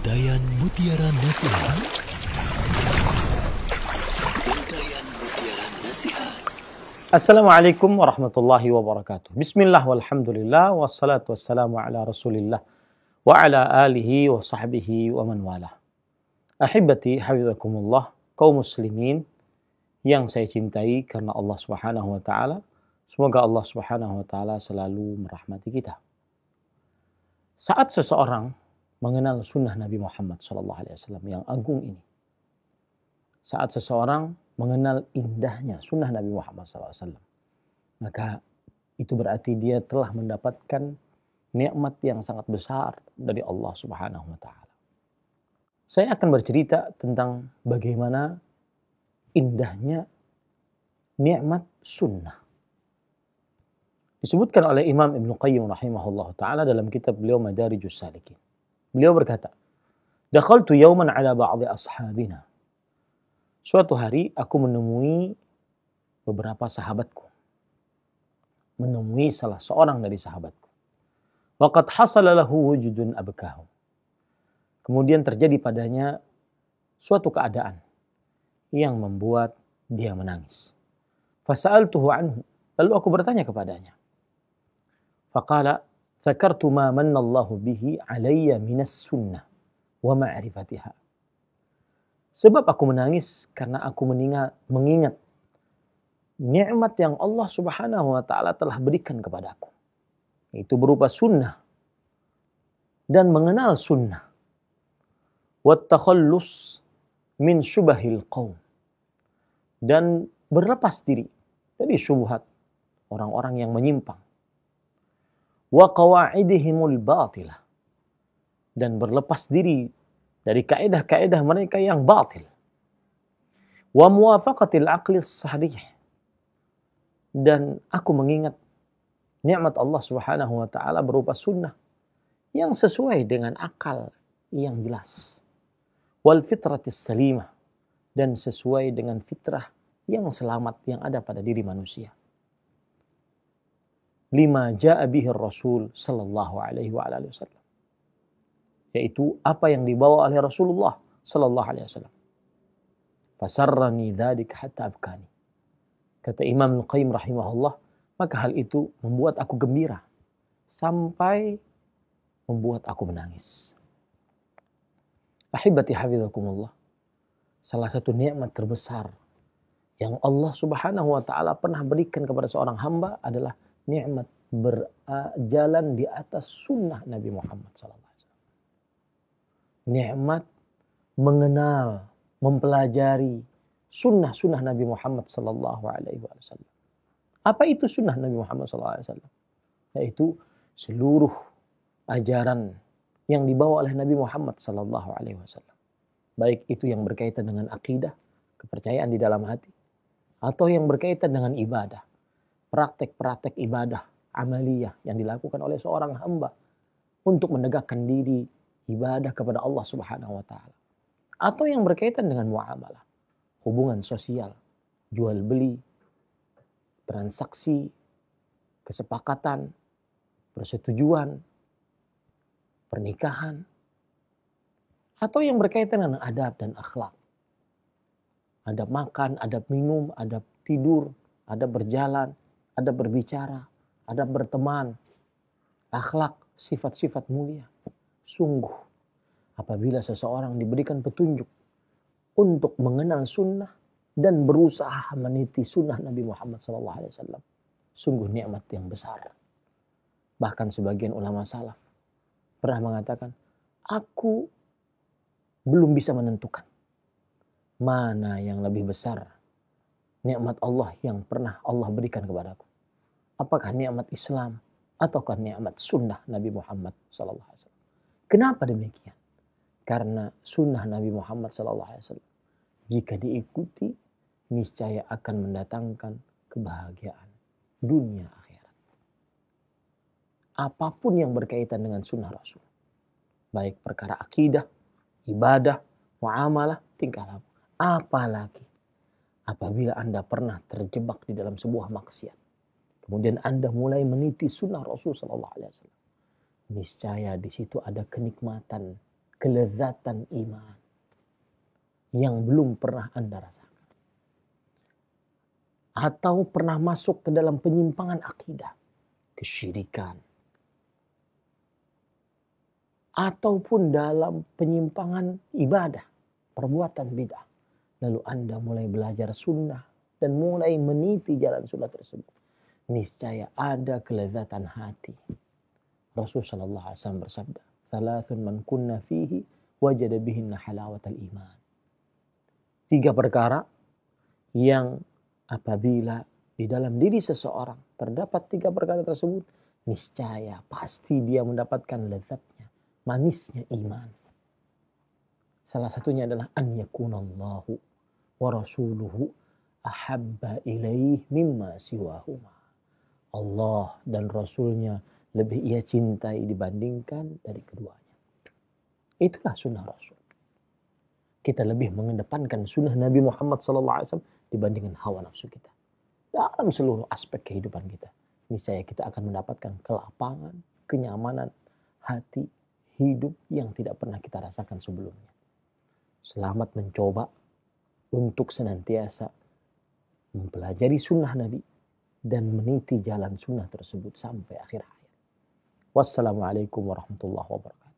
Untayan Mutiara Nasihat. Untayan Mutiara Nasihat. Assalamualaikum warahmatullahi wabarakatuh. Bismillah walhamdulillah wassalatu wassalamu ala rasulillah wa ala alihi wa sahbihi wa man wala. Ahibati hafizakumullah, kaum muslimin yang saya cintai karena Allah Subhanahu wa taala. Semoga Allah Subhanahu wa taala selalu merahmati kita. Saat seseorang mengenal sunnah Nabi Muhammad SAW yang agung ini, saat seseorang mengenal indahnya sunnah Nabi Muhammad SAW, maka itu berarti dia telah mendapatkan nikmat yang sangat besar dari Allah Subhanahu wa taala. Saya akan bercerita tentang bagaimana indahnya nikmat sunnah. Disebutkan oleh Imam Ibnu Qayyim rahimahullah ta'ala dalam kitab beliau Madarijus Salikin. Beliau berkata, "Dakhaltu yawman ala ba'di ashabina." Suatu hari aku menemui beberapa sahabatku. Menemui salah seorang dari sahabatku. Wa qad hasala lahu wujudun abkahu. Kemudian terjadi padanya suatu keadaan yang membuat dia menangis. Fasa'altuhu anhu. Lalu aku bertanya kepadanya. Faqala Zakartu ma mannallahu bihi alayya minas sunnah wa ma'rifatiha. Sebab aku menangis karena aku mengingat nikmat yang Allah Subhanahu wa taala telah berikan kepadaku. Itu berupa sunnah dan mengenal sunnah. Wat takhallus min syubahil qaum. Dan berlepas diri dari syubhat orang-orang yang menyimpang. Wa qawaidihimul batilah, dan berlepas diri dari kaidah-kaidah mereka yang batil. Wa muwafaqatil aqlis sahih, dan aku mengingat nikmat Allah Subhanahu wa taala berupa sunnah yang sesuai dengan akal yang jelas. Wal fitratis salimah, dan sesuai dengan fitrah yang selamat yang ada pada diri manusia. Lima ja'a bihi Rasul sallallahu alaihi wa alihi wasallam, yaitu apa yang dibawa oleh Rasulullah sallallahu alaihi wasallam. Fasarrani dzalik hatta abkani. Kata Imam Al-Qayyim rahimahullah, maka hal itu membuat aku gembira sampai membuat aku menangis. Ahibati hafizakumullah, salah satu nikmat terbesar yang Allah Subhanahu wa taala pernah berikan kepada seorang hamba adalah nikmat berjalan di atas sunnah Nabi Muhammad SAW. Nikmat mengenal, mempelajari sunnah-sunnah Nabi Muhammad SAW. Apa itu sunnah Nabi Muhammad SAW? Yaitu seluruh ajaran yang dibawa oleh Nabi Muhammad SAW. Baik itu yang berkaitan dengan akidah, kepercayaan di dalam hati, atau yang berkaitan dengan ibadah. Praktek-praktek ibadah amaliyah yang dilakukan oleh seorang hamba untuk menegakkan diri ibadah kepada Allah Subhanahu wa taala, atau yang berkaitan dengan muamalah, hubungan sosial, jual beli, transaksi, kesepakatan, persetujuan, pernikahan, atau yang berkaitan dengan adab dan akhlak. Adab makan, adab minum, adab tidur, adab berjalan, adab berbicara, adab berteman, akhlak, sifat-sifat mulia. Sungguh, apabila seseorang diberikan petunjuk untuk mengenal sunnah dan berusaha meniti sunnah Nabi Muhammad SAW, sungguh nikmat yang besar. Bahkan sebagian ulama salaf pernah mengatakan, aku belum bisa menentukan mana yang lebih besar nikmat Allah yang pernah Allah berikan kepadaku. Apakah nikmat Islam ataukah nikmat sunnah Nabi Muhammad SAW? Kenapa demikian? Karena sunnah Nabi Muhammad SAW jika diikuti niscaya akan mendatangkan kebahagiaan dunia akhirat. Apapun yang berkaitan dengan sunnah Rasul, baik perkara akidah, ibadah, muamalah, tingkah laku, apalagi apabila Anda pernah terjebak di dalam sebuah maksiat, kemudian Anda mulai meniti sunnah Rasul SAW, niscaya di situ ada kenikmatan kelezatan iman yang belum pernah Anda rasakan. Atau pernah masuk ke dalam penyimpangan akidah, kesyirikan, ataupun dalam penyimpangan ibadah, perbuatan bid'ah. Lalu Anda mulai belajar sunnah dan mulai meniti jalan sunnah tersebut. Niscaya ada kelezatan hati. Rasulullah sallallahu alaihi wasallam bersabda, "Thalathun man kunna fihi wajada bihinna halawatal iman." 3 perkara yang apabila di dalam diri seseorang terdapat 3 perkara tersebut, niscaya pasti dia mendapatkan lezatnya, manisnya iman. Salah satunya adalah an yakunallahu wa rasuluhu ahabba ilaih mimma siwahuma. Allah dan Rasulnya lebih ia cintai dibandingkan dari keduanya. Itulah sunnah Rasul. Kita lebih mengedepankan sunnah Nabi Muhammad SAW dibandingkan hawa nafsu kita. Dalam seluruh aspek kehidupan kita. Niscaya kita akan mendapatkan kelapangan, kenyamanan, hati, hidup yang tidak pernah kita rasakan sebelumnya. Selamat mencoba untuk senantiasa mempelajari sunnah Nabi dan meniti jalan sunnah tersebut sampai akhir hayat. Wassalamualaikum warahmatullahi wabarakatuh.